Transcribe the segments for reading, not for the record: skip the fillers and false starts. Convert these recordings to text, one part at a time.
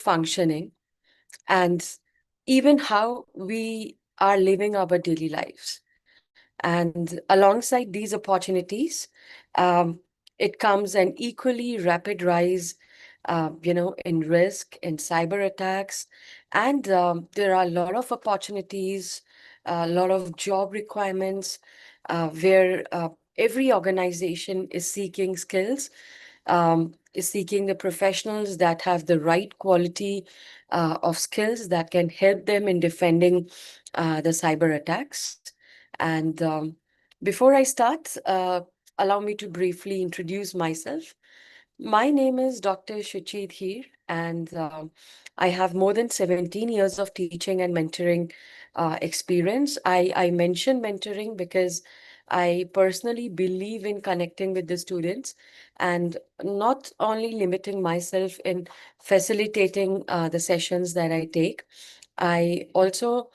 functioning, and even how we are living our daily lives. And alongside these opportunities, um, it comes an equally rapid rise, in risk, in cyber attacks, and there are a lot of opportunities, a lot of job requirements, where every organization is seeking the professionals that have the right quality of skills that can help them in defending the cyber attacks. And before I start, allow me to briefly introduce myself. My name is Dr. Shuchit here, and I have more than 17 years of teaching and mentoring experience. I mention mentoring because I personally believe in connecting with the students and not only limiting myself in facilitating the sessions that I take. I also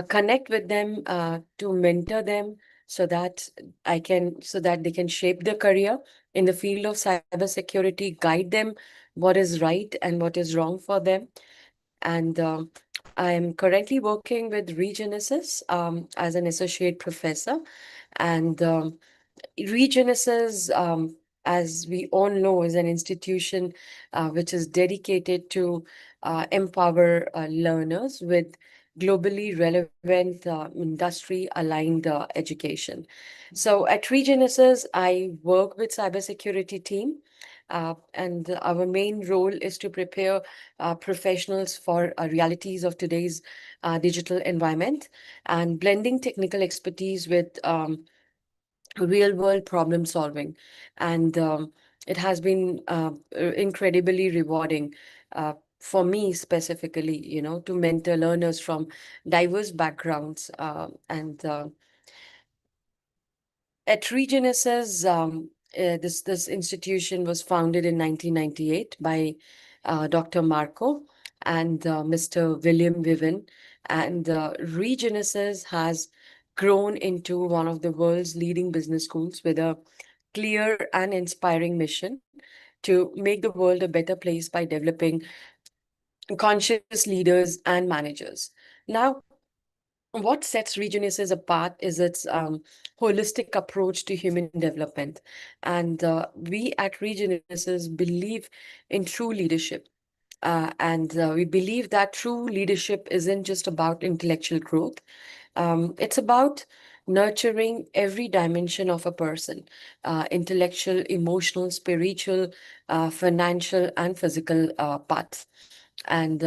connect with them to mentor them so that they can shape their career in the field of cybersecurity, guide them what is right and what is wrong for them. And I'm currently working with Regenesys as an associate professor. And Regenesys, as we all know, is an institution which is dedicated to empower learners with globally relevant industry aligned education. So at Regenesys, I work with cybersecurity team. And our main role is to prepare professionals for realities of today's digital environment and blending technical expertise with real world problem solving. And it has been incredibly rewarding for me specifically, to mentor learners from diverse backgrounds. And At Regenesis, this institution was founded in 1998 by Dr. Marco and Mr. William Viven. And Regenesis has grown into one of the world's leading business schools with a clear and inspiring mission to make the world a better place by developing conscious leaders and managers. Now, what sets Regenesis apart is its holistic approach to human development. And we at Regenesis believe in true leadership. And we believe that true leadership isn't just about intellectual growth, it's about nurturing every dimension of a person: intellectual, emotional, spiritual, financial, and physical paths. And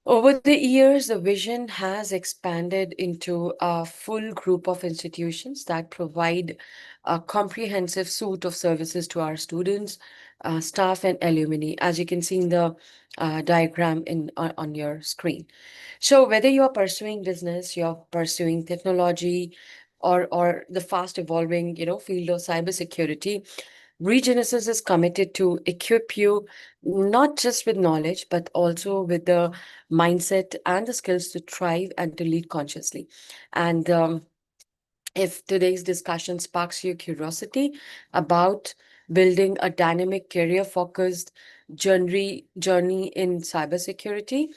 over the years, the vision has expanded into a full group of institutions that provide a comprehensive suite of services to our students, staff, and alumni, as you can see in the diagram on your screen. So whether you're pursuing business, you're pursuing technology, or the fast evolving, field of cybersecurity, Regenesis is committed to equip you not just with knowledge, but also with the mindset and the skills to thrive and to lead consciously. And if today's discussion sparks your curiosity about building a dynamic, career-focused journey in cybersecurity,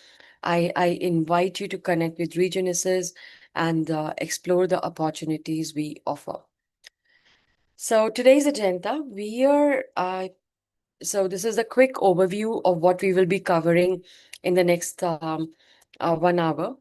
I invite you to connect with Regenesis and explore the opportunities we offer. So today's agenda, so this is a quick overview of what we will be covering in the next 1 hour.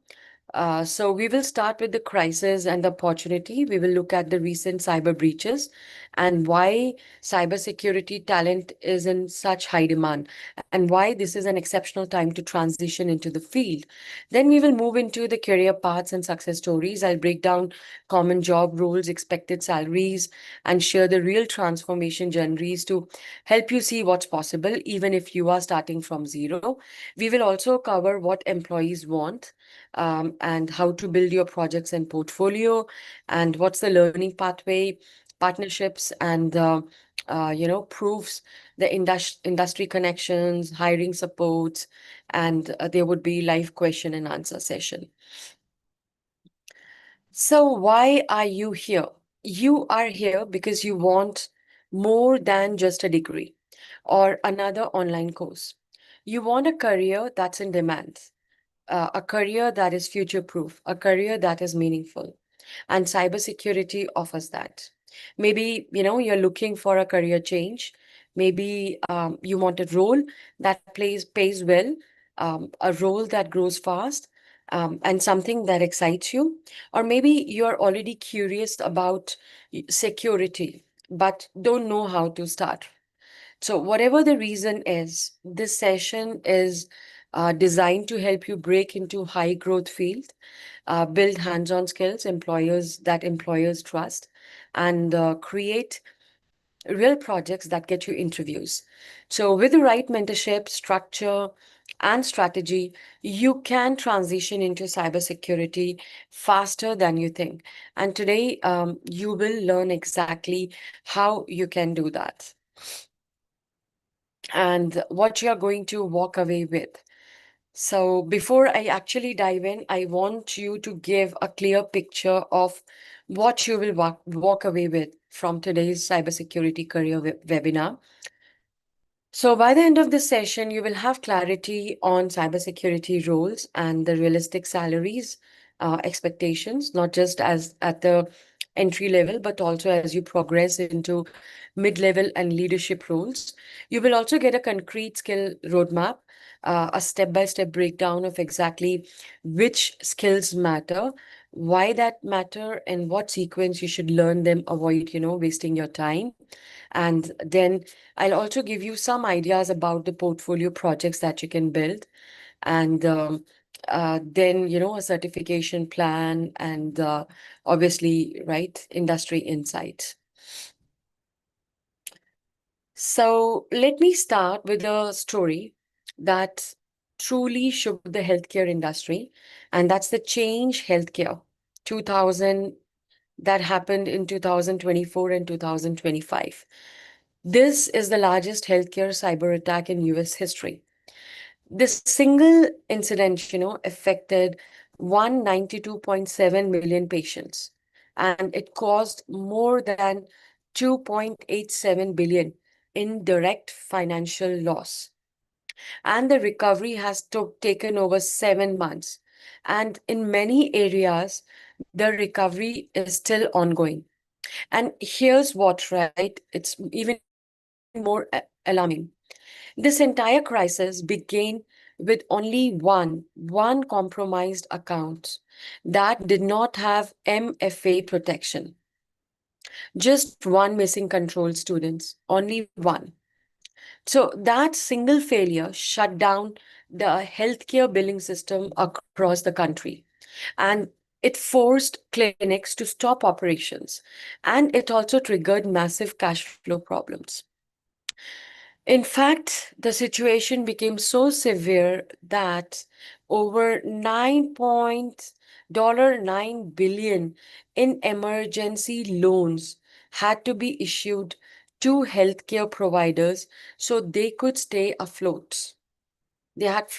So we will start with the crisis and the opportunity. We will look at the recent cyber breaches and why cybersecurity talent is in such high demand and why this is an exceptional time to transition into the field. Then we will move into the career paths and success stories. I'll break down common job roles, expected salaries, and share the real transformation journeys to help you see what's possible, even if you are starting from zero. We will also cover what employees want, and how to build your projects and portfolio, and what's the learning pathway, partnerships, and proofs, the industry connections, hiring supports, and there would be live question and answer session. So why are you here? You are here because you want more than just a degree or another online course. You want a career that's in demand, a career that is future proof, a career that is meaningful. And cybersecurity offers that. Maybe, you're looking for a career change. Maybe you want a role that pays well, a role that grows fast, and something that excites you. Or maybe you're already curious about security, but don't know how to start. So, whatever the reason is, this session is designed to help you break into high growth field, build hands-on skills, employers trust, and create real projects that get you interviews. So, with the right mentorship, structure, and strategy, you can transition into cybersecurity faster than you think. And today, you will learn exactly how you can do that and what you're going to walk away with. So, before I actually dive in, I want you to give a clear picture of what you will walk away with from today's cybersecurity career webinar. So, by the end of the session, you will have clarity on cybersecurity roles and the realistic salaries, expectations, not just as at the entry level, but also as you progress into mid-level and leadership roles. You will also get a concrete skill roadmap, a step-by-step breakdown of exactly which skills matter, why that matter, and what sequence you should learn them, avoid, wasting your time. And then I'll also give you some ideas about the portfolio projects that you can build. And then, a certification plan and obviously, right, industry insights. So let me start with a story that truly shook the healthcare industry, and that's the Change Healthcare 2000 that happened in 2024 and 2025. This is the largest healthcare cyber attack in US history. This single incident, affected 192.7 million patients, and it caused more than 2.87 billion in direct financial loss. And the recovery has taken over 7 months. And in many areas, the recovery is still ongoing. And here's what, right? It's even more alarming. This entire crisis began with only one compromised account that did not have MFA protection. Just one missing control students, only one. So that single failure shut down the healthcare billing system across the country. And it forced clinics to stop operations. And it also triggered massive cash flow problems. In fact, the situation became so severe that over 9.9 billion in emergency loans had to be issued to healthcare providers so they could stay afloat. They had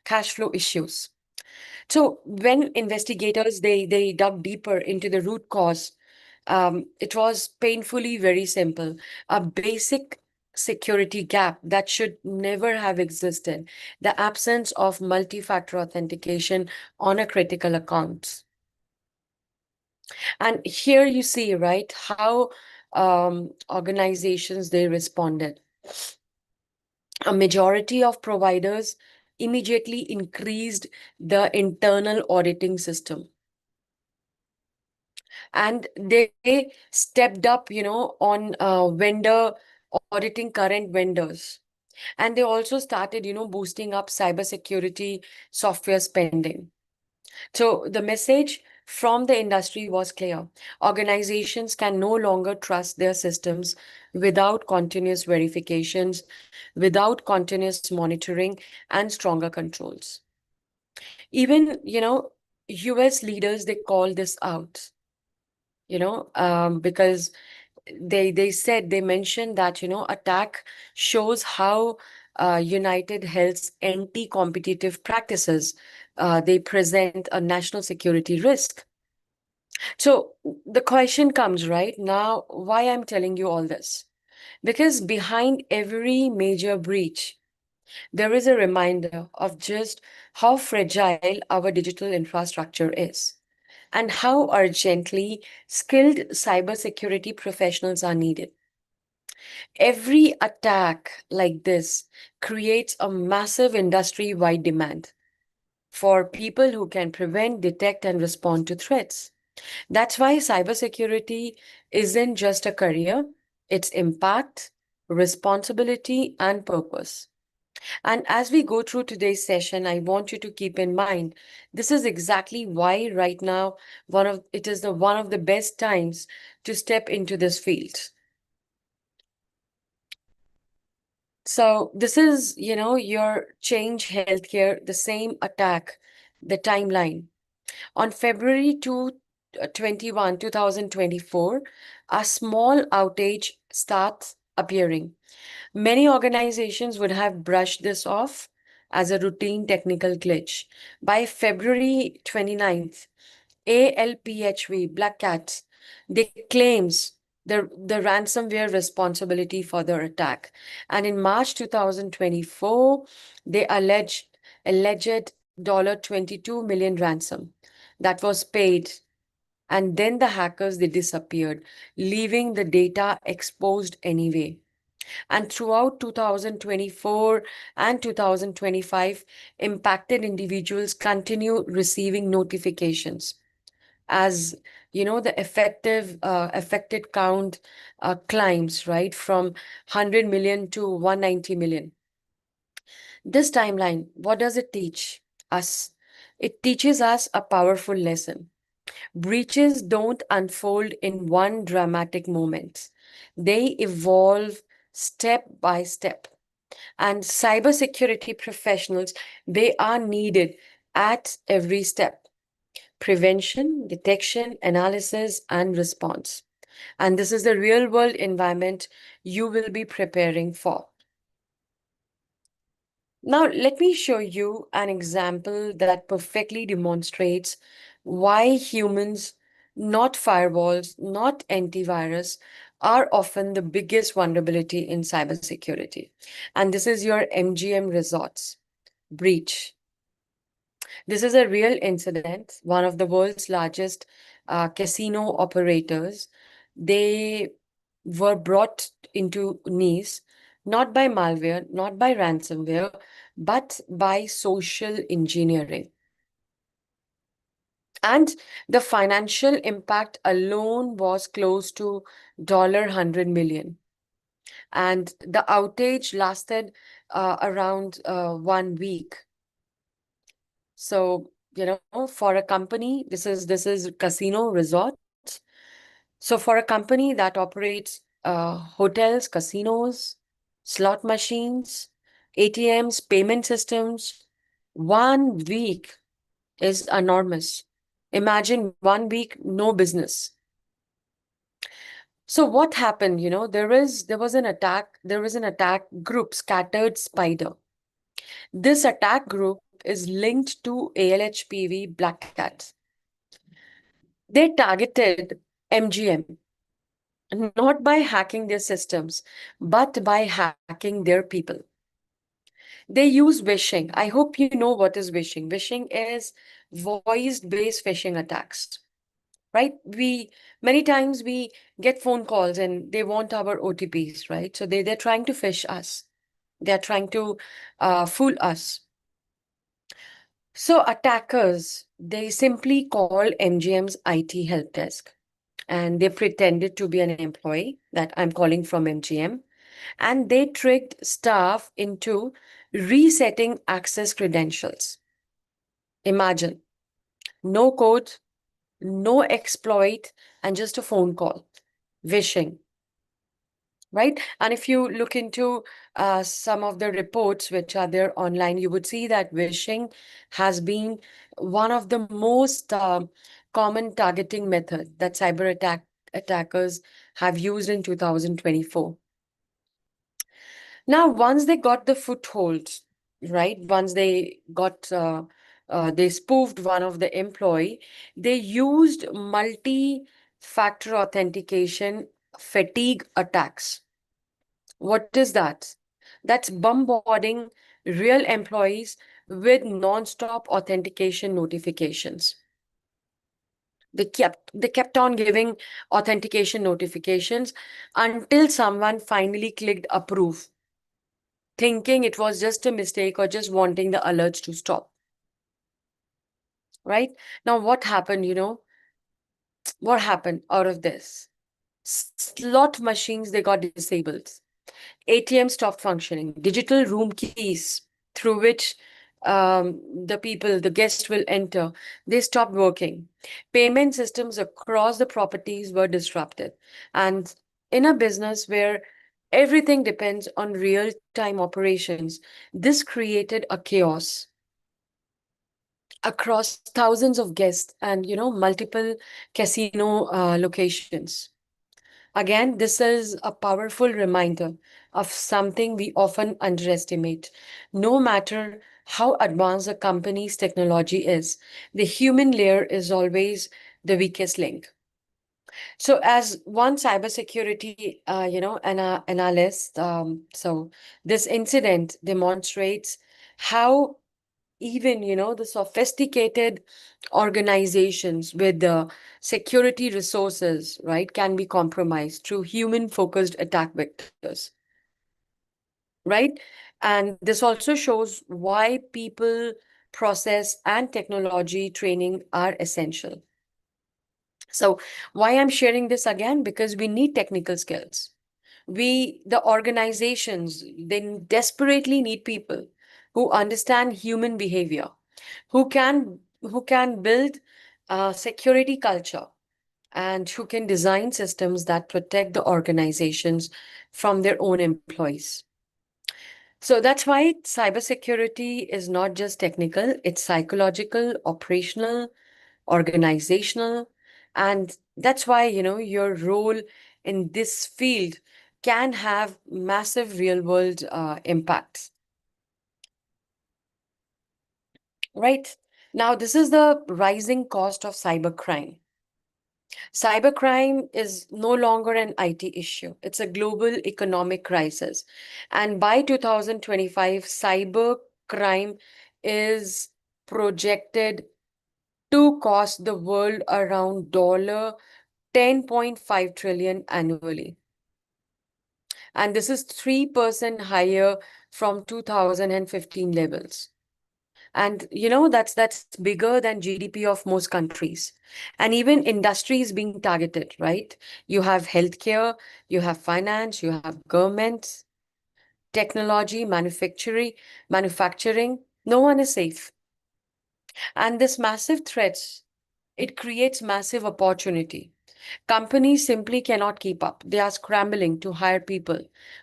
cash flow issues. So when investigators they dug deeper into the root cause, it was painfully very simple. A basic security gap that should never have existed. The absence of multi-factor authentication on a critical account. And here you see, right, how organizations they responded. A majority of providers immediately increased the internal auditing system and they stepped up on vendor auditing current vendors, and they also started boosting up cybersecurity software spending. So the message from the industry was clear: organizations can no longer trust their systems without continuous verifications, without continuous monitoring and stronger controls. Even US leaders they call this out, because they said they mentioned that attack shows how United Health's anti-competitive practices they present a national security risk. So the question comes right now, why I'm telling you all this? Because behind every major breach, there is a reminder of just how fragile our digital infrastructure is and how urgently skilled cybersecurity professionals are needed. Every attack like this creates a massive industry wide demand for people who can prevent, detect, and respond to threats. That's why cybersecurity isn't just a career, it's impact, responsibility, and purpose. And as we go through today's session, I want you to keep in mind this is exactly why right now one of the best times to step into this field. So this is, your Change Healthcare, the same attack, the timeline. On February 21, 2024, a small outage starts appearing. Many organizations would have brushed this off as a routine technical glitch. By February 29th, ALPHV, Black Cats, they claims the ransomware responsibility for the attack. And in March 2024, they alleged $22 million ransom that was paid. And then the hackers, they disappeared, leaving the data exposed anyway. And throughout 2024 and 2025, impacted individuals continue receiving notifications as the affected count climbs right from 100 million to 190 million. This timeline, what does it teach us? It teaches us a powerful lesson. Breaches don't unfold in one dramatic moment. They evolve step by step. And cybersecurity professionals, they are needed at every step: prevention, detection, analysis, and response. And this is the real world environment you will be preparing for. Now, let me show you an example that perfectly demonstrates why humans, not firewalls, not antivirus, are often the biggest vulnerability in cybersecurity. And this is your MGM Resorts breach. This is a real incident. One of the world's largest casino operators, they were brought into Nice not by malware, not by ransomware, but by social engineering. And the financial impact alone was close to $100 million. And the outage lasted around 1 week. So, for a company, this is casino resorts. So for a company that operates hotels, casinos, slot machines, ATMs, payment systems, 1 week is enormous. Imagine 1 week, no business. So what happened? There was an attack group, Scattered Spider. This attack group is linked to ALHPV Black Cat. They targeted MGM, not by hacking their systems, but by hacking their people. They use phishing. I hope you know what is phishing. Phishing is voice-based phishing attacks, right? Many times we get phone calls and they want our OTPs, right? So they're trying to phish us. They're trying to fool us. So attackers, they simply call MGM's IT help desk and they pretended to be an employee that I'm calling from MGM, and they tricked staff into resetting access credentials. Imagine, no code, no exploit, and just a phone call. Wishing, right? And if you look into some of the reports which are there online, you would see that wishing has been one of the most common targeting method that attackers have used in 2024. Now, once they got the foothold, right? Once they spoofed one of the employee, they used multi-factor authentication fatigue attacks. What is that? That's bombarding real employees with non-stop authentication notifications. They kept on giving authentication notifications until someone finally clicked approve, thinking it was just a mistake or just wanting the alerts to stop. Right? Now, what happened? What happened out of this? Slot machines, they got disabled. ATM stopped functioning. Digital room keys through which the guest will enter, they stopped working. Payment systems across the properties were disrupted. And in a business where everything depends on real-time operations, this created a chaos across thousands of guests and multiple casino locations. Again, this is a powerful reminder of something we often underestimate. No matter how advanced a company's technology is, the human layer is always the weakest link. So, as one cybersecurity, analyst, this incident demonstrates how even the sophisticated organizations with the security resources, right, can be compromised through human focused attack vectors, right? And this also shows why people, process, and technology training are essential. So why I'm sharing this again, because we need technical skills. The organizations, they desperately need people who understand human behavior, who can build a security culture, and who can design systems that protect the organizations from their own employees. So that's why cybersecurity is not just technical, it's psychological, operational, organizational, and that's why your role in this field can have massive real world impacts. Right. Now, this is the rising cost of cybercrime. Cybercrime is no longer an IT issue, it's a global economic crisis. And by 2025, cybercrime is projected to cost the world around dollar 10.5 trillion annually. And this is 3% higher from 2015 levels. And that's bigger than GDP of most countries. And even industries being targeted, right? You have healthcare, you have finance, you have government, technology, manufacturing. No one is safe. And this massive threats, it creates massive opportunity. Companies simply cannot keep up. They are scrambling to hire people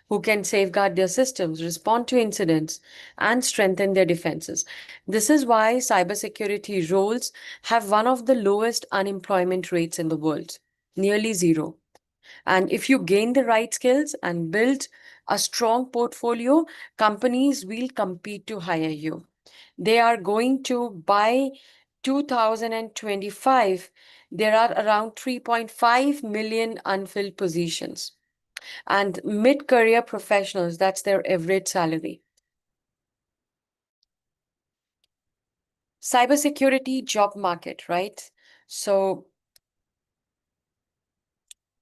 who can safeguard their systems, respond to incidents, and strengthen their defenses. This is why cybersecurity roles have one of the lowest unemployment rates in the world, nearly zero. And if you gain the right skills and build a strong portfolio, companies will compete to hire you. They are going to by 2025, there are around 3.5 million unfilled positions. And mid-career professionals, that's their average salary. Cybersecurity job market, right? So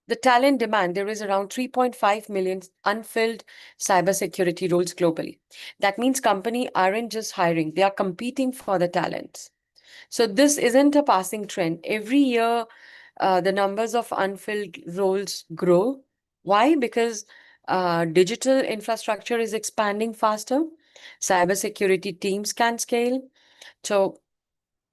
the talent demand, there is around 3.5 million unfilled cybersecurity roles globally. That means companies aren't just hiring, they are competing for the talents. So this isn't a passing trend. Every year, the numbers of unfilled roles grow. Why? Because digital infrastructure is expanding faster. Cybersecurity teams can scale. So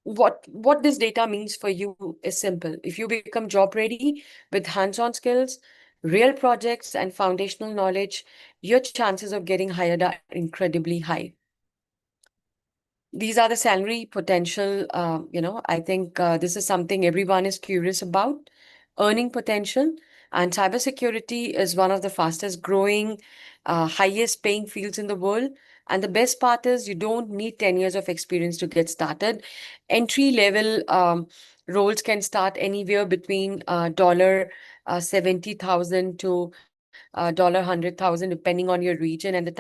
what this data means for you is simple. If you become job ready with hands-on skills, real projects, and foundational knowledge, your chances of getting hired are incredibly high. These are the salary potential. I think this is something everyone is curious about. Earning potential, and cybersecurity is one of the fastest growing, highest paying fields in the world. And the best part is you don't need 10 years of experience to get started. Entry level roles can start anywhere between dollar 70,000 to dollar 100,000, depending on your region and the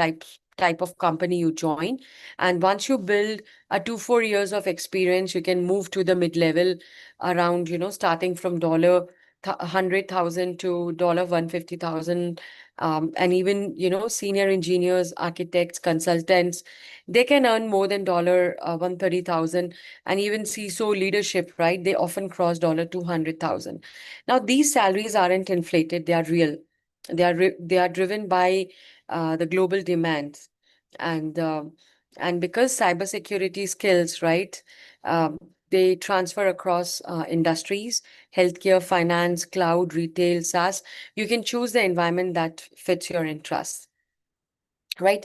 type of company you join. And once you build a 2 4 years of experience, you can move to the mid-level around, starting from $100,000 to $150,000. And even, senior engineers, architects, consultants, they can earn more than $130,000. And even CISO leadership, right? They often cross $200,000. Now, these salaries aren't inflated, they are real. They are driven by the global demand, and because cybersecurity skills, right, they transfer across industries, healthcare, finance, cloud, retail, SaaS. You can choose the environment that fits your interests, right?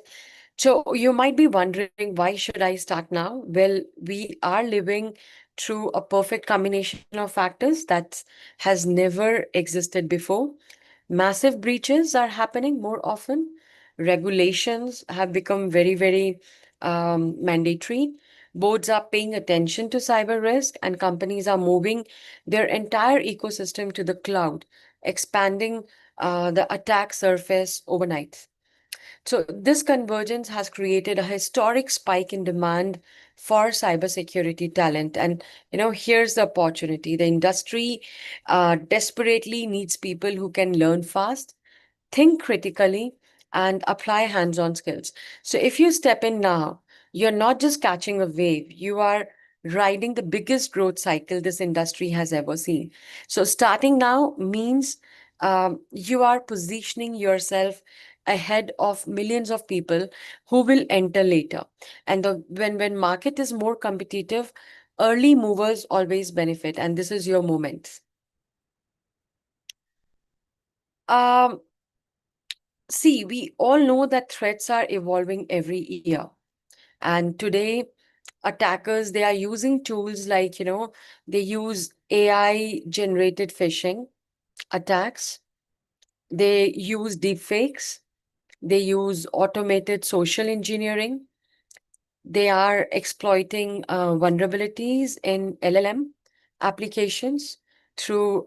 So you might be wondering, why should I start now? Well, we are living through a perfect combination of factors that has never existed before. Massive breaches are happening more often. Regulations have become very, very mandatory. Boards are paying attention to cyber risk, and companies are moving their entire ecosystem to the cloud, expanding the attack surface overnight. So this convergence has created a historic spike in demand for cybersecurity talent. And here's the opportunity. The industry desperately needs people who can learn fast, think critically, and apply hands-on skills. So if you step in now, you're not just catching a wave, you are riding the biggest growth cycle this industry has ever seen. So starting now means you are positioning yourself ahead of millions of people who will enter later. And when market is more competitive, early movers always benefit, and this is your moment. Um, See, we all know that threats are evolving every year. And today, attackers, they are using tools like, they use AI generated phishing attacks, they use deepfakes, they use automated social engineering, they are exploiting vulnerabilities in LLM applications through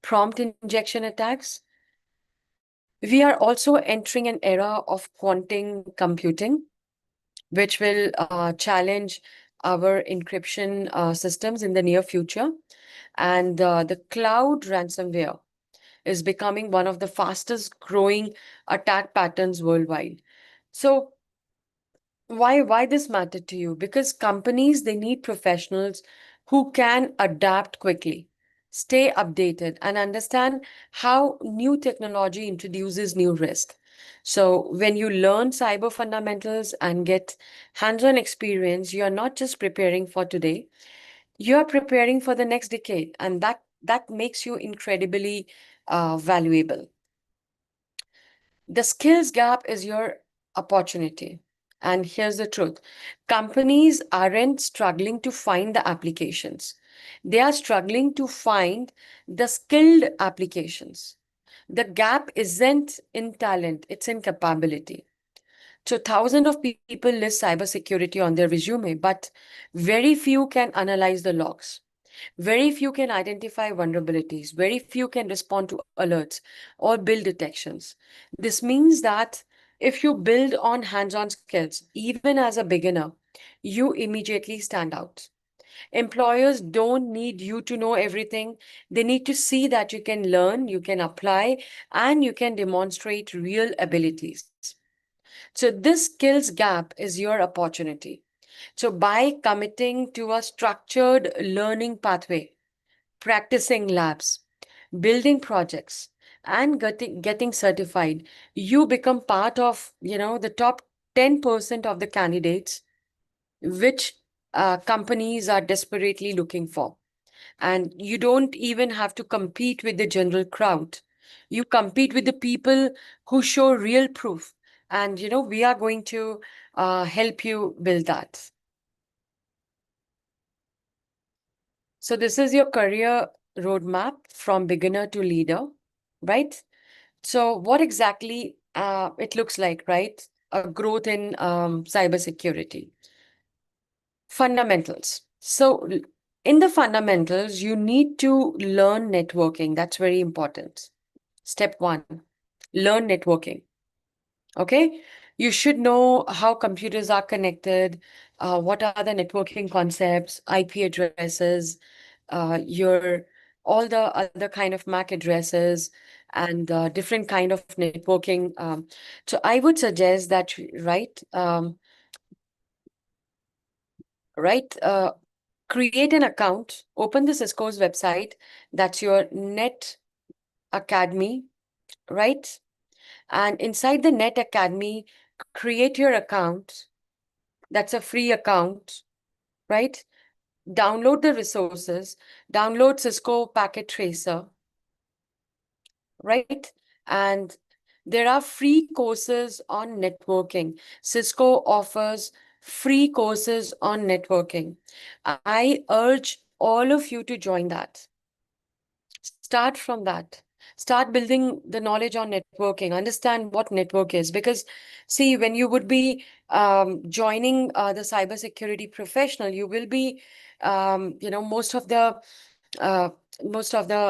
prompt injection attacks. We are also entering an era of quantum computing, which will challenge our encryption systems in the near future. And the cloud ransomware is becoming one of the fastest growing attack patterns worldwide. So why this matter to you? Because companies, they need professionals who can adapt quickly, stay updated, and understand how new technology introduces new risk. So when you learn cyber fundamentals and get hands-on experience, you are not just preparing for today, you are preparing for the next decade, and that makes you incredibly valuable. The skills gap is your opportunity. And here's the truth: companies aren't struggling to find the applications, they are struggling to find the skilled applications. The gap isn't in talent, it's in capability. So, thousands of people list cybersecurity on their resume, but very few can analyze the logs. Very few can identify vulnerabilities. Very few can respond to alerts or build detections. This means that if you build on hands on skills, even as a beginner, you immediately stand out. Employers don't need you to know everything. They need to see that you can learn, you can apply, and you can demonstrate real abilities. So, this skills gap is your opportunity. So, by committing to a structured learning pathway, practicing labs, building projects, and getting certified, you become part of, the top 10% of the candidates which companies are desperately looking for. And you don't even have to compete with the general crowd. You compete with the people who show real proof. And, we are going to help you build that. So this is your career roadmap from beginner to leader, right? So what exactly it looks like, right? A growth in cybersecurity. Fundamentals. So in the fundamentals, you need to learn networking. That's very important. Step one, learn networking. Okay. You should know how computers are connected, what are the networking concepts, IP addresses, your all the other kind of MAC addresses, and different kind of networking. So I would suggest that, right, create an account, open the Cisco's website. That's your Net Academy, right? And inside the Net Academy, create your account. That's a free account, right? Download the resources, download Cisco Packet Tracer, right? And there are free courses on networking. Cisco offers free courses on networking. I urge all of you to join that. Start from that. Start building the knowledge on networking. Understand what network is. Because, see, when you would be joining the cybersecurity professional, you will be, most of the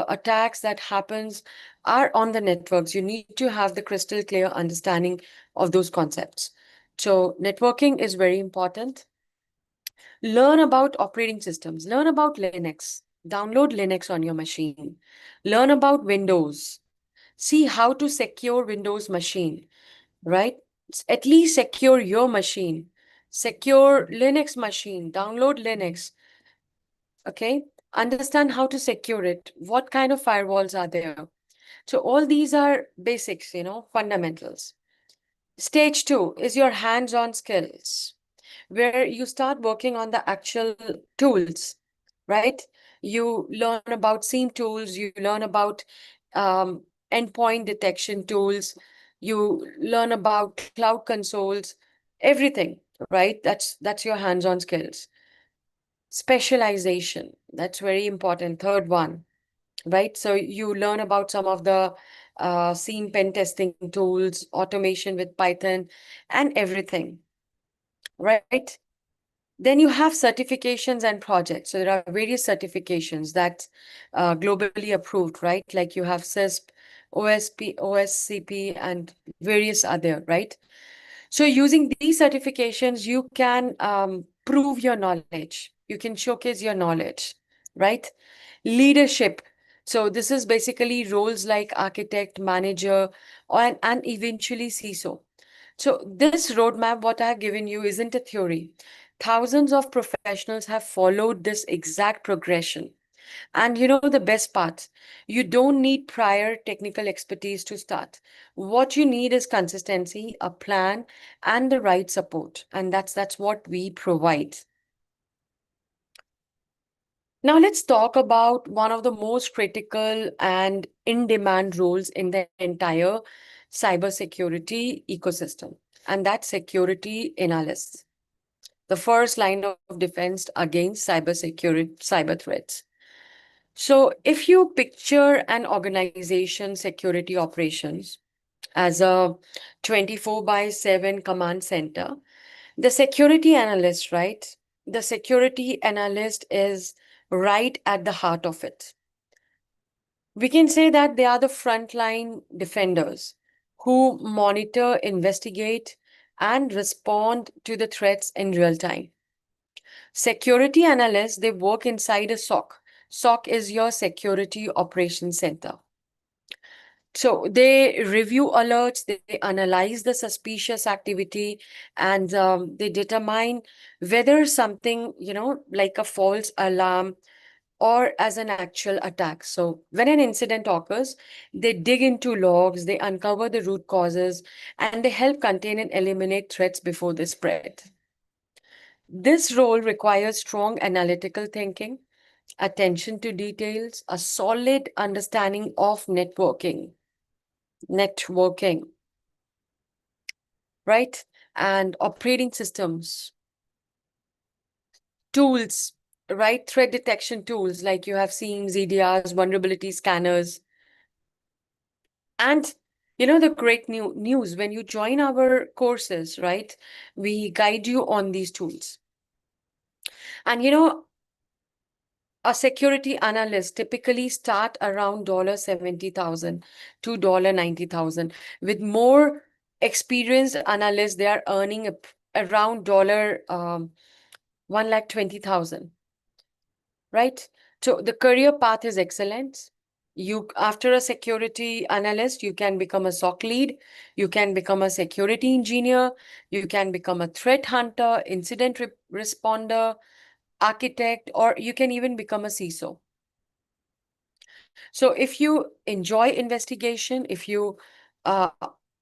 attacks that happens are on the networks. You need to have the crystal clear understanding of those concepts. So networking is very important. Learn about operating systems. Learn about Linux. Download Linux on your machine. Learn about Windows. See how to secure Windows machine, right? At least secure your machine. Secure Linux machine. Download Linux. Okay. Understand how to secure it. What kind of firewalls are there? So all these are basics, fundamentals. Stage two is your hands-on skills, where you start working on the actual tools, right? You learn about SIEM tools, you learn about endpoint detection tools, you learn about cloud consoles, everything, right? That's your hands-on skills. Specialization, that's very important. Third one, right? So you learn about some of the SIEM pen testing tools, automation with Python, and everything, right? Then you have certifications and projects. So there are various certifications that globally approved, right? Like you have CISP, OSP, OSCP, and various other, right? So using these certifications, you can prove your knowledge. You can showcase your knowledge, right? Leadership. So this is basically roles like architect, manager, and eventually CISO. So this roadmap, what I have given you, isn't a theory. Thousands of professionals have followed this exact progression. And you know the best part, you don't need prior technical expertise to start. What you need is consistency, a plan, and the right support. And that's what we provide. Now let's talk about one of the most critical and in-demand roles in the entire cybersecurity ecosystem, and that's security analysts, the first line of defense against cyber threats. So if you picture an organization security operations as a 24 by 7 command center, the security analyst, right? The security analyst is right at the heart of it. We can say that they are the frontline defenders who monitor, investigate, and respond to the threats in real time. Security analysts, they work inside a SOC. SOC is your security operations center. So they review alerts, they analyze the suspicious activity, and they determine whether something, like a false alarm or as an actual attack. So when an incident occurs, they dig into logs, they uncover the root causes, and they help contain and eliminate threats before they spread. This role requires strong analytical thinking, attention to details, a solid understanding of networking, right? And operating systems, tools, right? Threat detection tools like you have seen ZDRs, vulnerability scanners. And the great news, when you join our courses, right? We guide you on these tools. And a security analyst typically start around $70,000 to $90,000 with more experienced analysts, they are earning around dollar 1,20,000, right? So the career path is excellent. You, after a security analyst, you can become a SOC lead, you can become a security engineer, you can become a threat hunter, incident responder, architect, or you can even become a CISO. So if you enjoy investigation, if you uh,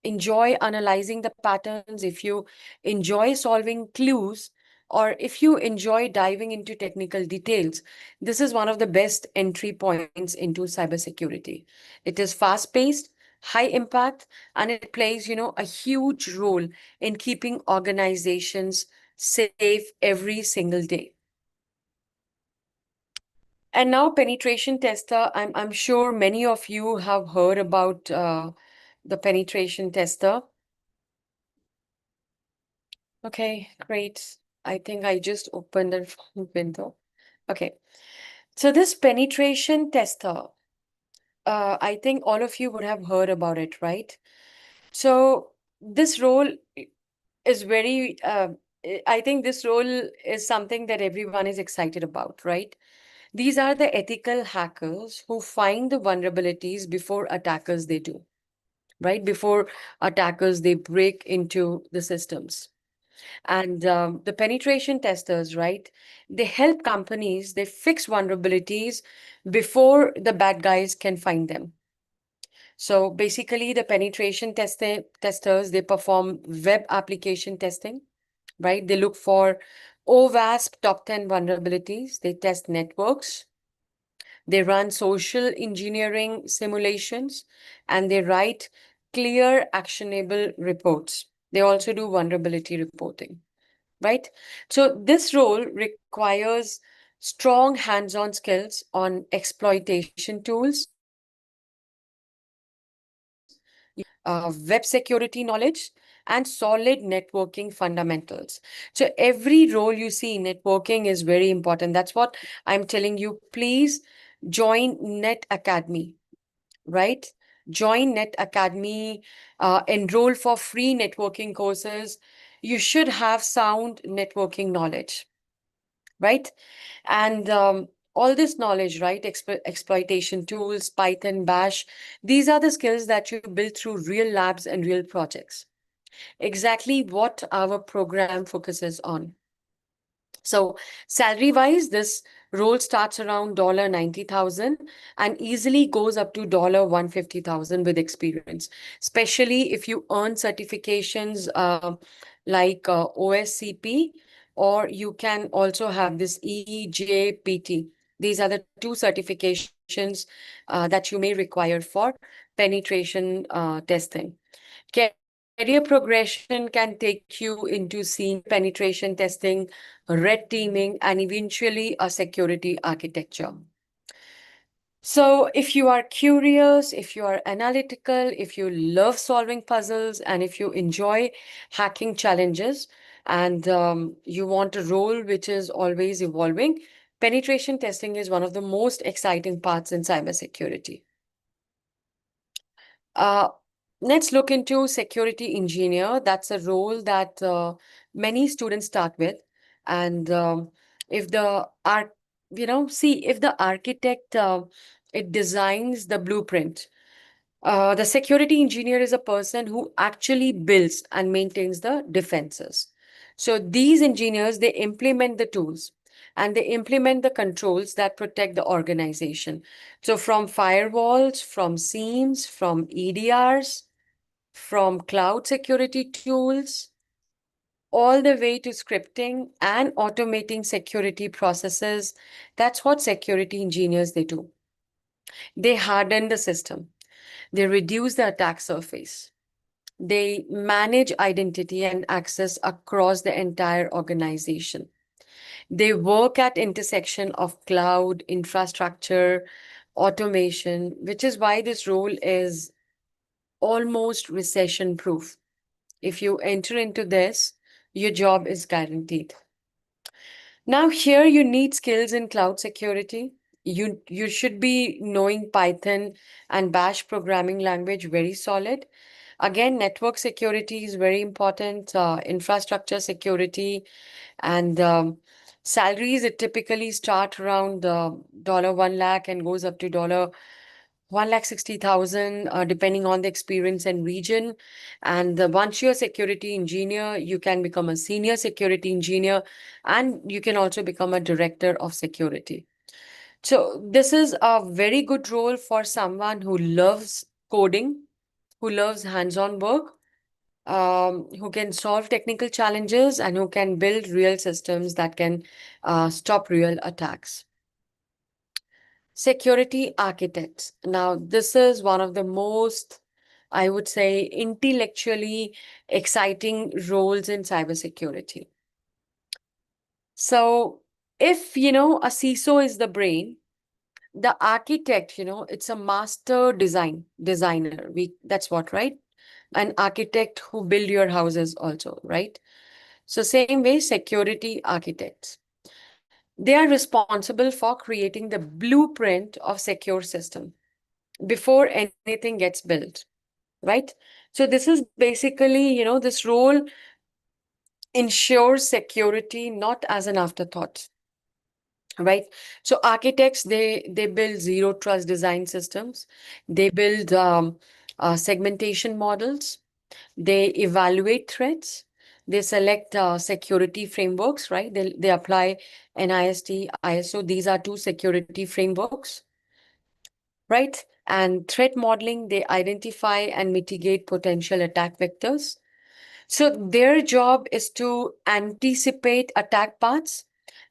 enjoy analyzing the patterns, if you enjoy solving clues, or if you enjoy diving into technical details, this is one of the best entry points into cybersecurity. It is fast-paced, high impact, and it plays, a huge role in keeping organizations safe every single day. And now penetration tester, I'm sure many of you have heard about the penetration tester. Okay, great. I think I just opened a window. Okay, so this penetration tester, I think all of you would have heard about it, right? So this role is very, I think this role is something that everyone is excited about, right? These are the ethical hackers who find the vulnerabilities before attackers they do, right? Before attackers they break into the systems. And the penetration testers, right? They help companies, they fix vulnerabilities before the bad guys can find them. So basically, the penetration testers, they perform web application testing, right? They look for OWASP top 10 vulnerabilities. They test networks. They run social engineering simulations and they write clear, actionable reports. They also do vulnerability reporting, right? So this role requires strong hands-on skills on exploitation tools, web security knowledge, and solid networking fundamentals. So every role you see in networking is very important. That's what I'm telling you. Please join Net Academy, right? Join Net Academy, enroll for free networking courses. You should have sound networking knowledge, right? And all this knowledge, right? Exploitation tools, Python, Bash, these are the skills that you build through real labs and real projects. Exactly what our program focuses on. So salary wise, this role starts around $90,000 and easily goes up to $150,000 with experience, especially if you earn certifications like OSCP, or you can also have this EJPT. These are the two certifications that you may require for penetration testing. Career progression can take you into senior penetration testing, red teaming, and eventually a security architecture. So if you are curious, if you are analytical, if you love solving puzzles, and if you enjoy hacking challenges, and you want a role which is always evolving, penetration testing is one of the most exciting parts in cybersecurity. Uh, let's look into security engineer. That's a role that many students start with. And if the arch, see if the architect it designs the blueprint. The security engineer is a person who actually builds and maintains the defenses. So these engineers, they implement the tools and they implement the controls that protect the organization. So from firewalls, from SIEMs, from EDRs, from cloud security tools, all the way to scripting and automating security processes. That's what security engineers they do. They harden the system. They reduce the attack surface. They manage identity and access across the entire organization. They work at intersection of cloud, infrastructure, automation, which is why this role is almost recession proof. If you enter into this, your job is guaranteed. Now here you need skills in cloud security. You should be knowing Python and Bash programming language very solid. Again, network security is very important, infrastructure security, and salaries, it typically start around dollar 1 lakh and goes up to dollar 1,60,000, depending on the experience and region. And once you're a security engineer, you can become a senior security engineer, and you can also become a director of security. So this is a very good role for someone who loves coding, who loves hands-on work, who can solve technical challenges, and who can build real systems that can stop real attacks. Security architects. Now, this is one of the most, I would say, intellectually exciting roles in cybersecurity. So, if a CISO is the brain, the architect, it's a master designer. That's what, right? An architect who build your houses also, right? So same way, security architects. They are responsible for creating the blueprint of secure system before anything gets built, right? So this is basically, this role ensures security not as an afterthought, right? So architects, they build zero trust design systems. They build segmentation models. They evaluate threats. They select security frameworks, right? They apply NIST, ISO. These are two security frameworks, right? And threat modeling, they identify and mitigate potential attack vectors. So their job is to anticipate attack paths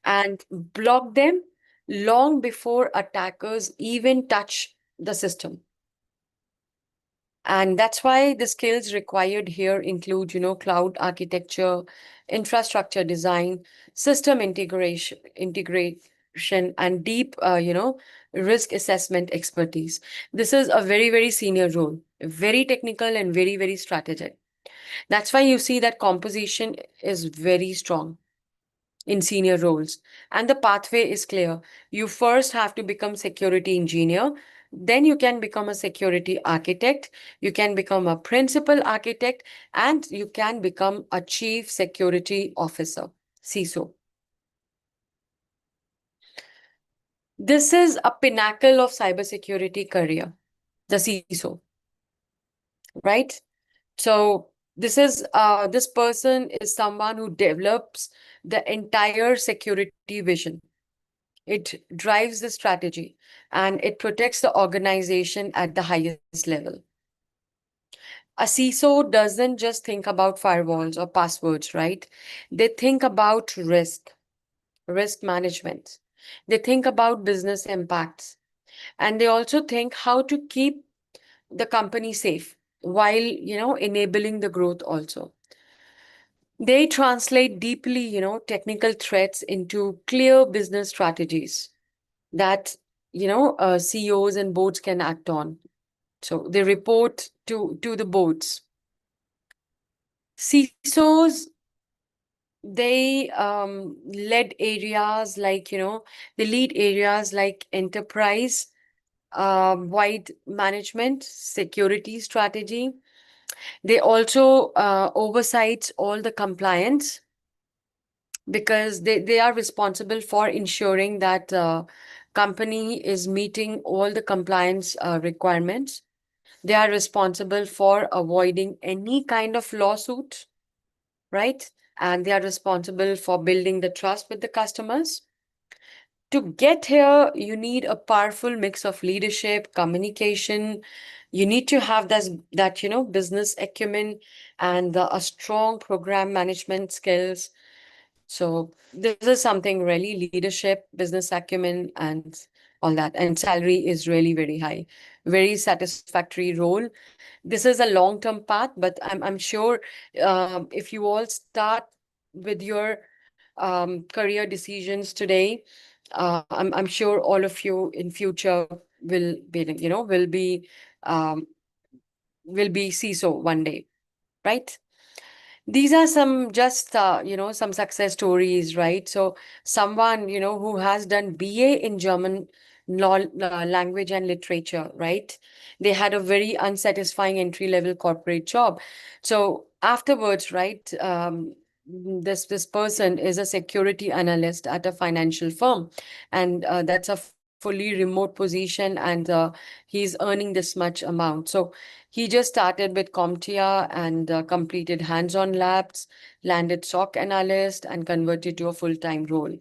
and block them long before attackers even touch the system. And that's why the skills required here include, cloud architecture, infrastructure design, system integration, and deep, risk assessment expertise. This is a very, very senior role, very technical and very, very strategic. That's why you see that composition is very strong in senior roles. And the pathway is clear. You first have to become security engineer, then you can become a security architect, you can become a principal architect, and you can become a chief security officer, CISO. This is a pinnacle of cybersecurity career, the CISO, right? So this person is someone who develops the entire security vision. It drives the strategy and it protects the organization at the highest level. A CISO doesn't just think about firewalls or passwords, right? They think about risk management. They think about business impacts. And they also think how to keep the company safe while, enabling the growth also. They translate deeply, technical threats into clear business strategies that CEOs and boards can act on. So they report to the boards. CISOs, they they lead areas like enterprise wide management, security strategy. They also oversight all the compliance because they are responsible for ensuring that company is meeting all the compliance requirements. They are responsible for avoiding any kind of lawsuit, right? And they are responsible for building the trust with the customers. To get here, you need a powerful mix of leadership, communication. You need to have that business acumen and a strong program management skills. So this is something really leadership, business acumen, and all that. And salary is really very high, very satisfactory role. This is a long-term path, but I'm sure if you all start with your career decisions today, I'm sure all of you in future will be, um, will be CISO one day, right? These are some just some success stories, right? So someone who has done BA in language and literature, right? They had a very unsatisfying entry-level corporate job. So afterwards, right, this person is a security analyst at a financial firm, and that's a fully remote position, and he's earning this much amount. So he just started with CompTIA and completed hands-on labs, landed SOC analyst, and converted to a full-time role.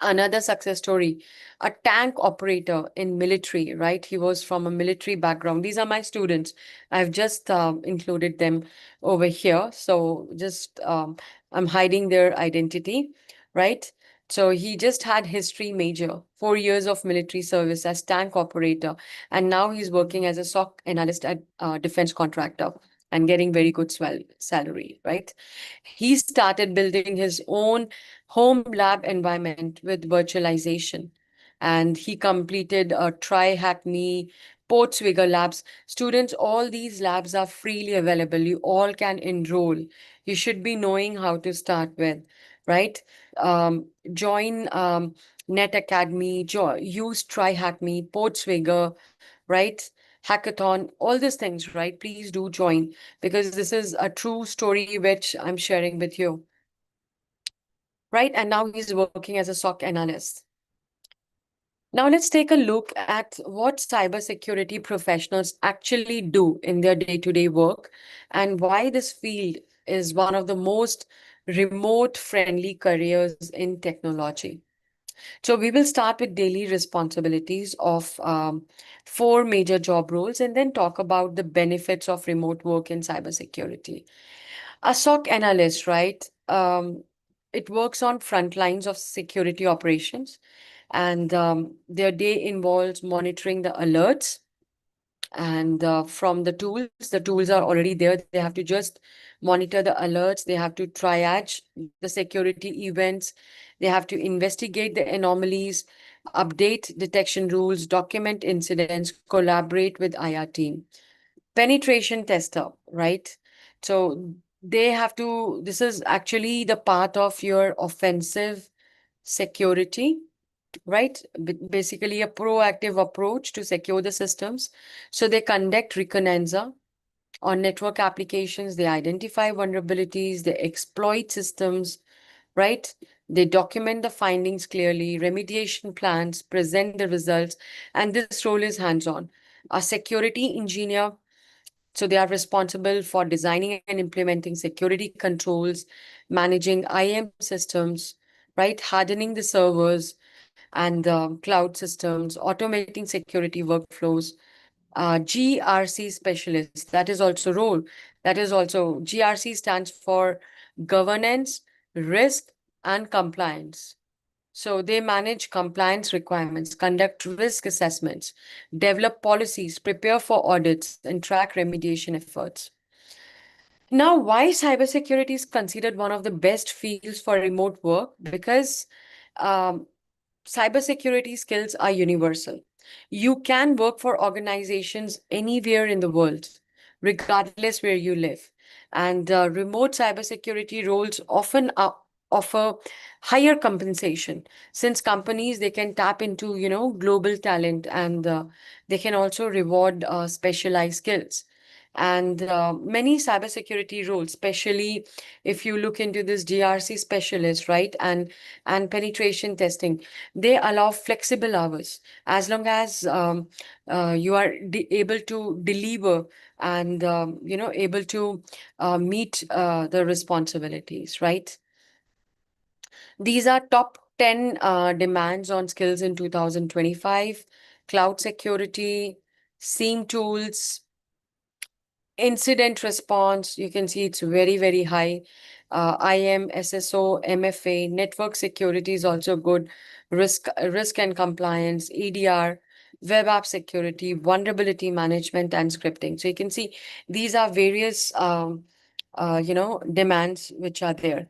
Another success story, a tank operator in military, right? He was from a military background. These are my students. I've just included them over here. So just I'm hiding their identity, right? So he just had history major, 4 years of military service as tank operator, and now he's working as a SOC analyst at defense contractor and getting very good salary, right? He started building his own home lab environment with virtualization. And he completed a Tri-Hackney, Portswigger labs. Students, all these labs are freely available. You all can enroll. You should be knowing how to start with, right? Join Net Academy, use Tri-Hackney, Portswigger, right? Hackathon, all these things, right? Please do join because this is a true story which I'm sharing with you, right? And now he's working as a SOC analyst. Now let's take a look at what cybersecurity professionals actually do in their day-to-day work and why this field is one of the most remote-friendly careers in technology. So we will start with daily responsibilities of four major job roles and then talk about the benefits of remote work in cybersecurity. A SOC analyst, right? It works on front lines of security operations, and their day involves monitoring the alerts and from the tools are already there. They have to just monitor the alerts, they have to triage the security events, they have to investigate the anomalies, update detection rules, document incidents, collaborate with IR team. Penetration tester, right? So they have to, this is actually the part of your offensive security, right? Basically, a proactive approach to secure the systems. So they conduct reconnaissance on network applications, they identify vulnerabilities, they exploit systems, right? They document the findings clearly, remediation plans, present the results, and this role is hands-on. A security engineer, so they are responsible for designing and implementing security controls, managing IAM systems, right? Hardening the servers and cloud systems, automating security workflows. GRC specialist, that is also role. That is also, GRC stands for governance, risk, and compliance. So they manage compliance requirements, conduct risk assessments, develop policies, prepare for audits, and track remediation efforts. Now, why cybersecurity is considered one of the best fields for remote work? Because um, cybersecurity skills are universal. You can work for organizations anywhere in the world, regardless where you live. And remote cybersecurity roles often offer higher compensation since companies they can tap into global talent, and they can also reward specialized skills. And many cybersecurity roles, especially if you look into this GRC specialist, right, and penetration testing, they allow flexible hours as long as you are able to deliver and able to meet the responsibilities, right? These are top 10 demands on skills in 2025: cloud security, SIEM tools, incident response. You can see it's very, very high. IM, SSO, MFA, network security is also good. Risk and compliance, EDR, web app security, vulnerability management, and scripting. So you can see these are various, demands which are there.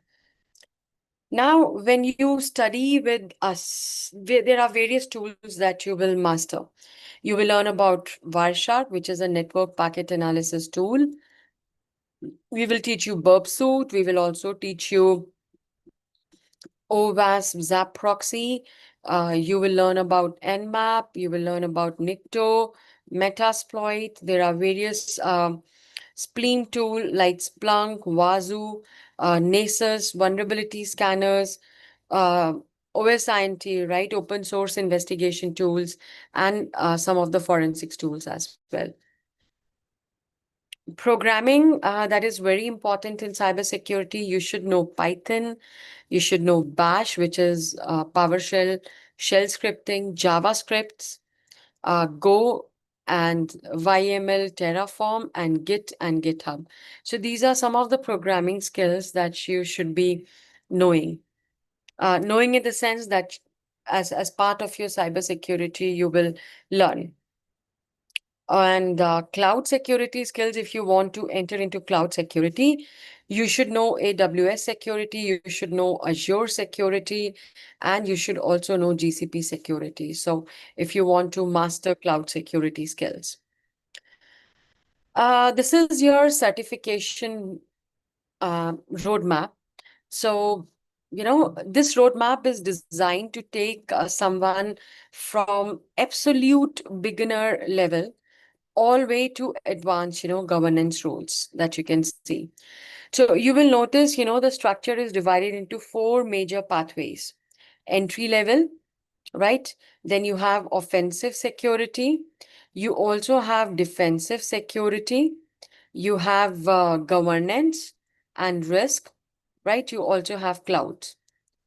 Now, when you study with us, there are various tools that you will master. You will learn about Wireshark, which is a network packet analysis tool. We will teach you burp suit. We will also teach you OWASP, ZAP proxy. You will learn about Nmap. You will learn about Nikto, Metasploit. There are various Spleen tool like Splunk, Wazoo, Nessus, vulnerability scanners, uh, OSINT, right? Open source investigation tools, and some of the forensics tools as well. Programming, that is very important in cybersecurity. You should know Python, you should know Bash, which is PowerShell, shell scripting, JavaScripts, Go, and YML, Terraform, and Git and GitHub. So these are some of the programming skills that you should be knowing. Knowing in the sense that as part of your cybersecurity, you will learn. And cloud security skills, if you want to enter into cloud security, you should know AWS security, you should know Azure security, and you should also know GCP security. So if you want to master cloud security skills. This is your certification roadmap. So, this roadmap is designed to take someone from absolute beginner level all way to advanced, governance roles that you can see. So you will notice, the structure is divided into four major pathways. Entry level, right? Then you have offensive security. You also have defensive security. You have governance and risk, right? You also have cloud,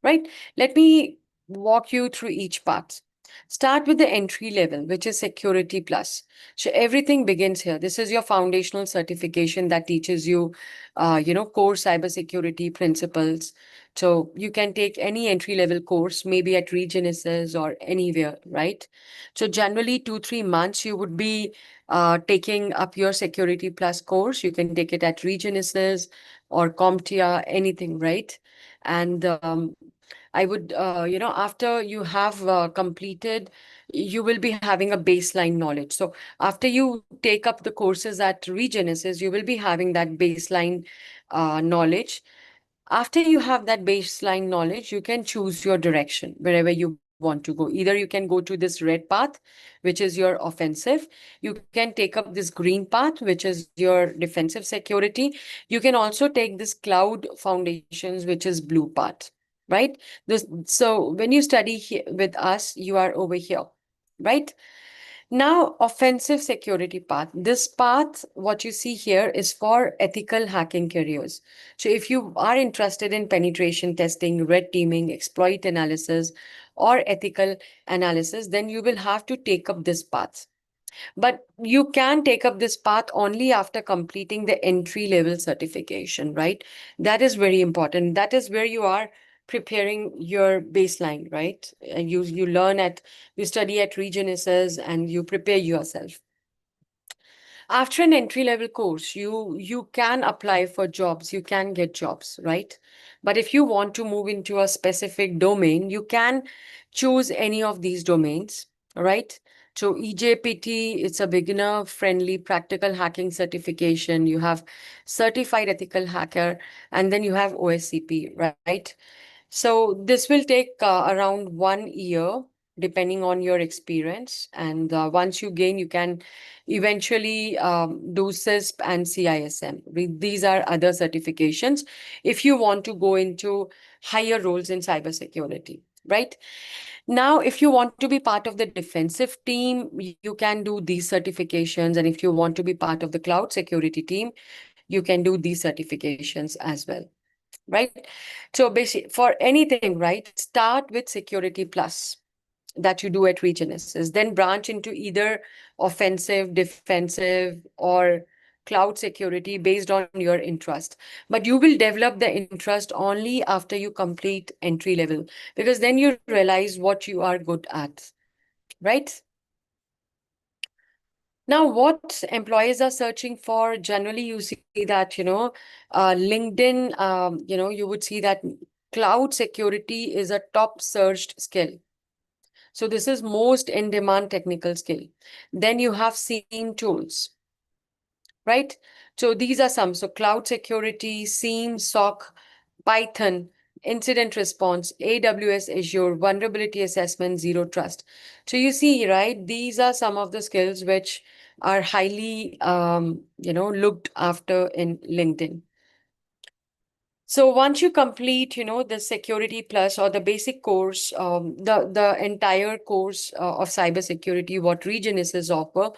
right? Let me walk you through each part. Start with the entry level, which is Security Plus. So everything begins here. This is your foundational certification that teaches you, core cybersecurity principles. So you can take any entry level course, maybe at Regenesys or anywhere, right? So generally 2-3 months you would be taking up your Security Plus course. You can take it at Regenesys or CompTIA, anything, right? And I would, after you have completed, you will be having a baseline knowledge. So after you take up the courses at Regenesis, you will be having that baseline knowledge. After you have that baseline knowledge, you can choose your direction wherever you want to go. Either you can go to this red path, which is your offensive. You can take up this green path, which is your defensive security. You can also take this cloud foundations, which is blue path, right? So when you study here with us, you are over here, right? Now, offensive security path. This path, what you see here, is for ethical hacking careers. So if you are interested in penetration testing, red teaming, exploit analysis, or ethical analysis, then you will have to take up this path. But you can take up this path only after completing the entry level certification, right? That is very important. That is where you are preparing your baseline, right? And you study at Regenesis and you prepare yourself. After an entry level course, you can apply for jobs, you can get jobs, right? But if you want to move into a specific domain, you can choose any of these domains, right? So EJPT, it's a beginner friendly practical hacking certification. You have certified ethical hacker, and then you have OSCP, right? So this will take around 1 year, depending on your experience. And once you gain, you can eventually do CISP and CISM. These are other certifications if you want to go into higher roles in cybersecurity, right? Now, if you want to be part of the defensive team, you can do these certifications. And if you want to be part of the cloud security team, you can do these certifications as well, right? So basically, for anything, right, start with Security Plus that you do at Regenesis, then branch into either offensive, defensive, or cloud security based on your interest. But you will develop the interest only after you complete entry level, because then you realize what you are good at, right? Now, what employees are searching for, generally you see that, LinkedIn, you would see that cloud security is a top searched skill. So this is most in-demand technical skill. Then you have SIEM tools, right? So these are some. So cloud security, SIEM, SOC, Python. incident response, AWS Azure, vulnerability assessment, zero trust. So you see, right, these are some of the skills which are highly, looked after in LinkedIn. So once you complete, the Security Plus or the basic course, the entire course of cybersecurity, what Regenesys offer,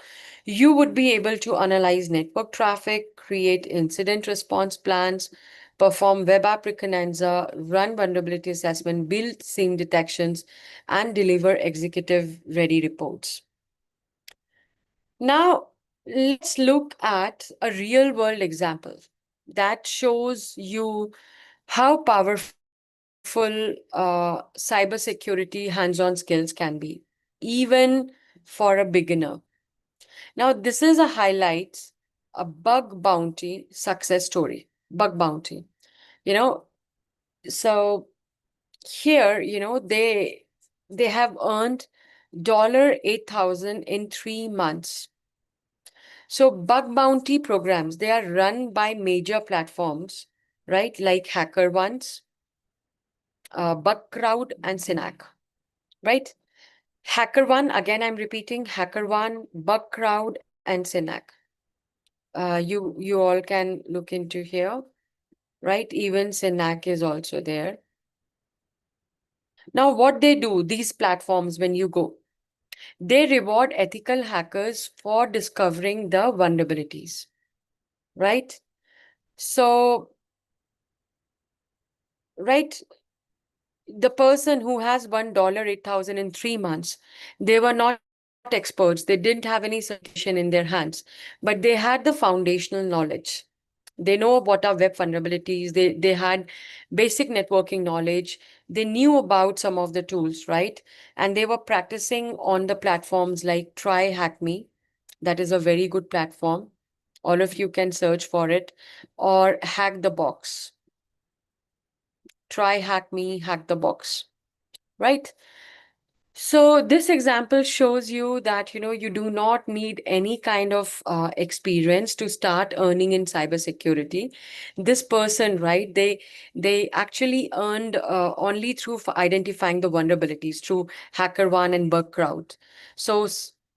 you would be able to analyze network traffic, create incident response plans, perform web app reconnaissance, run vulnerability assessment, build SIEM detections, and deliver executive-ready reports. Now, let's look at a real-world example that shows you how powerful cybersecurity hands-on skills can be, even for a beginner. Now, this is a highlight, a bug bounty success story. Bug bounty. You know, so here, they have earned $8,000 in 3 months. So bug bounty programs, they are run by major platforms, right? Like HackerOnes, Bugcrowd, and Synack, right? HackerOne, again, I'm repeating, HackerOne, Bugcrowd, and Synack. You all can look into here, right? Even Synack is also there. Now, what they do, these platforms, when you go, they reward ethical hackers for discovering the vulnerabilities, right? So, right, the person who has $8,000 in 3 months, they were not experts. They didn't have any certification in their hands, but they had the foundational knowledge. They know what are web vulnerabilities. They had basic networking knowledge. They knew about some of the tools, right? And they were practicing on the platforms like Try Hack Me. That is a very good platform. All of you can search for it. Or Hack the Box. Try Hack Me, Hack the Box, right? So this example shows you that you do not need any kind of experience to start earning in cybersecurity. This person, right? They actually earned only through identifying the vulnerabilities through HackerOne and Bugcrowd. So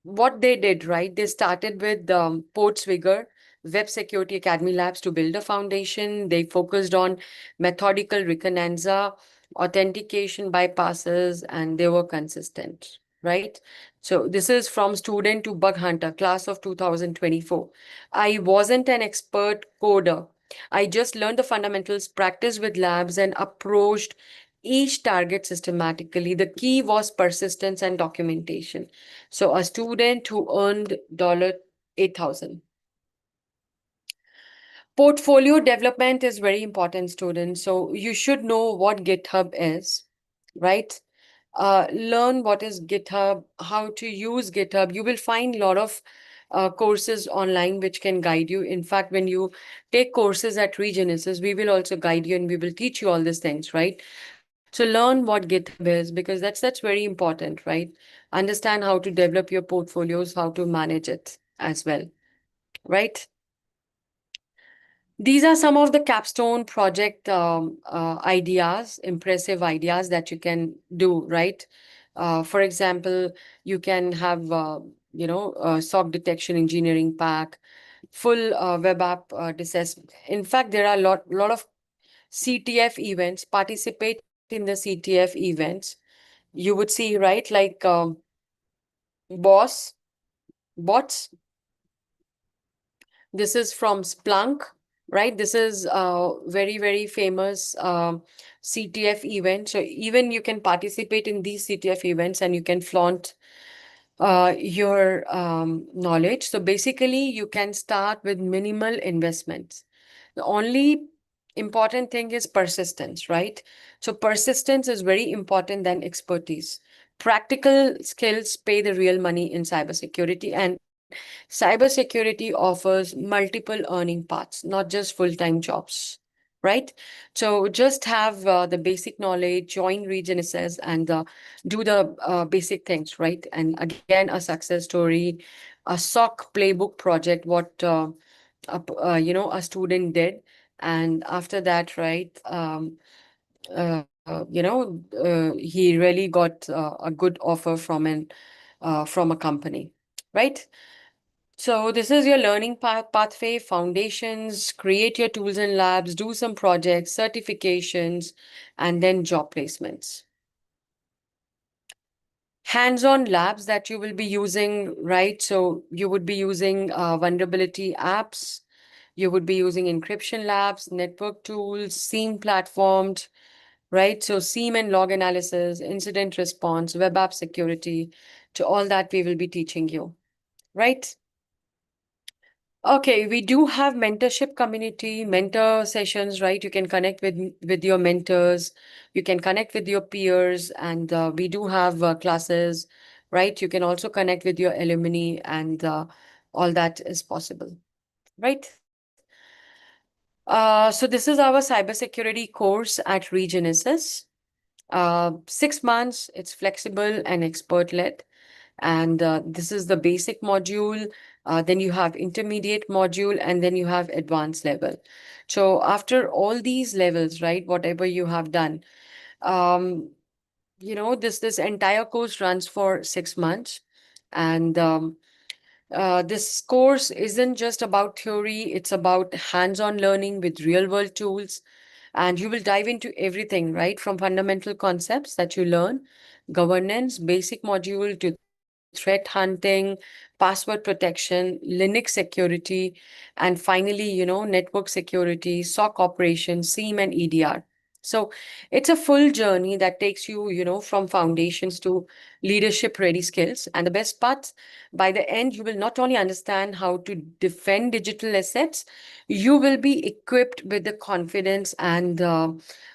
what they did, right? They started with Portswigger Web Security Academy Labs to build a foundation. They focused on methodical reconnaissance, authentication bypasses, and they were consistent, right? So this is from student to bug hunter, class of 2024. I wasn't an expert coder. I just learned the fundamentals, practiced with labs, and approached each target systematically. The key was persistence and documentation. So a student who earned $8,000. Portfolio development is very important, students. So you should know what GitHub is, right? Learn what is GitHub, how to use GitHub. You will find a lot of courses online which can guide you. In fact, when you take courses at Regenesys, we will also guide you and we will teach you all these things, right? So learn what GitHub is because that's very important, right? Understand how to develop your portfolios, how to manage it as well, right? These are some of the capstone project ideas, impressive ideas that you can do, right? For example, you can have, SOC detection engineering pack, full web app assessment. In fact, there are a lot of CTF events. Participate in the CTF events. You would see, right, like boss, bots. This is from Splunk, right? This is a very, very famous CTF event. So even you can participate in these CTF events and you can flaunt your knowledge. So basically, you can start with minimal investments. The only important thing is persistence, right? So persistence is very important than expertise. Practical skills pay the real money in cybersecurity, and cybersecurity offers multiple earning paths, not just full-time jobs, right? So just have the basic knowledge, join Regenesys, and do the basic things, right? And again, a success story, a SOC playbook project, what a student did, and after that, right? he really got a good offer from a company, right? So this is your learning pathway, foundations, create your tools and labs, do some projects, certifications, and then job placements. Hands-on labs that you will be using, right? So you would be using vulnerability apps, you would be using encryption labs, network tools, SIEM platforms, right? So SIEM and log analysis, incident response, web app security, to all that we will be teaching you, right? Okay, we do have mentorship community, mentor sessions, right? You can connect with your mentors, you can connect with your peers, and we do have classes, right? You can also connect with your alumni, and all that is possible, right? So this is our cybersecurity course at Regenesys. 6 months, it's flexible and expert-led. And this is the basic module. Then you have intermediate module, and then you have advanced level. So after all these levels, right, whatever you have done, um, this entire course runs for 6 months. And this course isn't just about theory, it's about hands-on learning with real-world tools. And you will dive into everything, right? From fundamental concepts that you learn, governance, basic module, to threat hunting, password protection, Linux security, and finally, network security, SOC operations, SIEM and EDR. So it's a full journey that takes you, from foundations to leadership ready skills. And the best part, by the end, you will not only understand how to defend digital assets, you will be equipped with the confidence and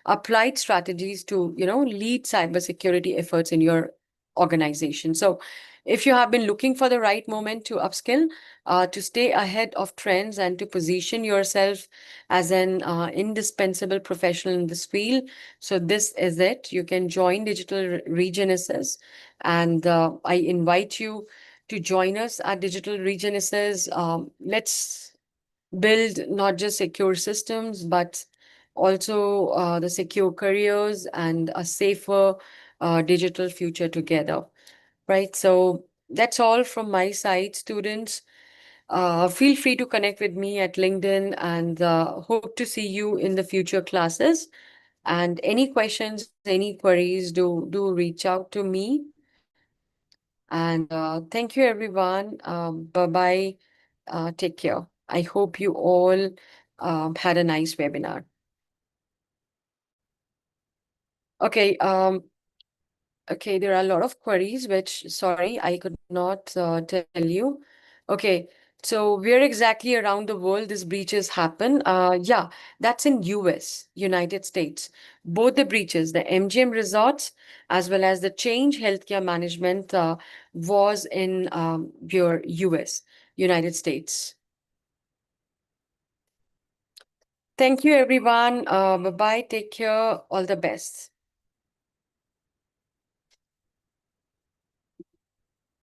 applied strategies to, lead cybersecurity efforts in your organization. So if you have been looking for the right moment to upskill, to stay ahead of trends, and to position yourself as an indispensable professional in this field, so this is it. You can join Digital Regenesis, and I invite you to join us at Digital Regenesis. Let's build not just secure systems, but also the secure careers and a safer digital future together. Right. So that's all from my side, students. Feel free to connect with me at LinkedIn, and hope to see you in the future classes. And any questions, any queries, do reach out to me. And thank you, everyone. Bye bye. Take care. I hope you all had a nice webinar. Okay. Okay, there are a lot of queries, which, sorry, I could not tell you. Okay, so where exactly around the world these breaches happen? Yeah, that's in US, United States. Both the breaches, the MGM resorts as well as the Change Healthcare Management, was in your US, United States. Thank you, everyone. Bye-bye. Take care. All the best.